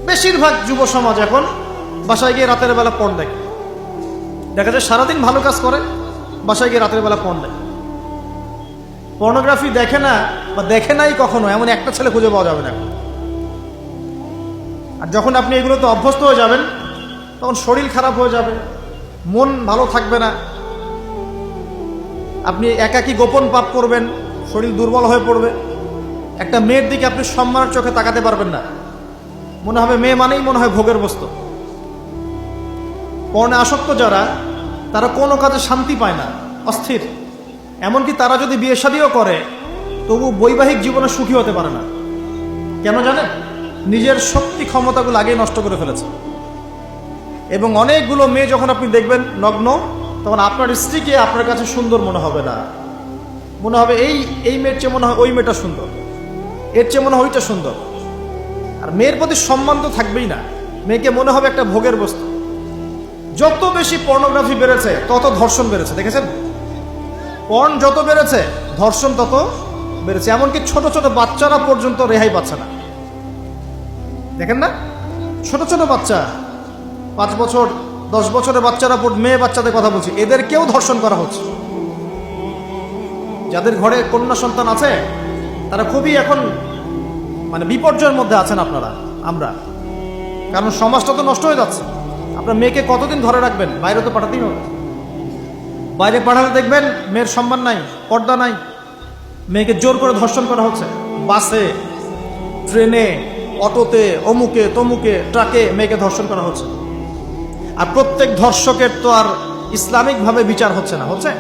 বেশিরভাগ যুব সমাজ এখন বাসায় গিয়ে রাতের বেলা পর্ন দেখে। দেখা যায় সারাদিন ভালো কাজ করে, বাসায় গিয়ে রাতের বেলা পর্ন দেখে। পর্নোগ্রাফি দেখে না বা দেখে নাই কখনো এমন একটা ছেলে খুঁজে পাওয়া যাবে না। আর যখন আপনি এগুলোতে অভ্যস্ত হয়ে যাবেন তখন শরীর খারাপ হয়ে যাবে, মন ভালো থাকবে না, আপনি একাকী গোপন পাপ করবেন, শরীর দুর্বল হয়ে পড়বে। একটা মেয়ের দিকে আপনি সম্মানের চোখে তাকাতে পারবেন না, মনে হবে মেয়ে মানেই মনে হয় ভোগের বস্তু। পর্ণে আসক্ত যারা, তারা কোনো কাজে শান্তি পায় না, অস্থির। এমনকি তারা যদি বিয়ে শাদীও করে তবু বৈবাহিক জীবনে সুখী হতে পারে না। কেন জানেন? নিজের শক্তি ক্ষমতাগুলো আগেই নষ্ট করে ফেলেছে। এবং অনেকগুলো মেয়ে যখন আপনি দেখবেন নগ্ন, তখন আপনার স্ত্রীকে আপনার কাছে সুন্দর মনে হবে না, মনে হবে এই মেয়ের চেয়ে মনে হয় ওই মেয়েটা সুন্দর, এর চেয়ে মনে হয় ওইটা সুন্দর। আর মেয়ের প্রতি সম্মান তো থাকবেই না, মেয়েকে মনে হবে একটা ভোগের বস্তু। যত বেশি পর্নোগ্রাফি বেড়েছে তত ধর্ষণ বেড়েছে, দেখেছেন? পর্ন যত বেড়েছে ধর্ষণ তত বেড়েছে। এমনকি ছোট ছোট বাচ্চারা পর্যন্ত রেহাই পাচ্ছে না, দেখেন না? ছোট ছোট বাচ্চা, 5 বছর 10 বছরের বাচ্চারা, মেয়ে বাচ্চাদের কথা বলছি, এদেরকেও ধর্ষণ করা হচ্ছে। যাদের ঘরে কন্যা সন্তান আছে তারা খুবই এখন বিপর্যয়ের মধ্যে আছেন আপনারা, আমরা। কারণ সমাজটা তো নষ্ট হয়ে যাচ্ছে। আপনার মেয়েকে কতদিন ঘরে রাখবেন? বাইরে তো পাঠাতেই হবে। বাইরে পাঠালে দেখবেন মেয়ের সম্মান নাই, পর্দা নাই, মেয়েকে জোর করে ধর্ষণ করা হচ্ছে। বাসে, ট্রেনে, অটোতে, অমুকে তমুকে, ট্রাকে মেয়েকে ধর্ষণ করা হচ্ছে। আর প্রত্যেক ধর্ষকের তো আর ইসলামিকভাবে বিচার হচ্ছে না, হচ্ছে?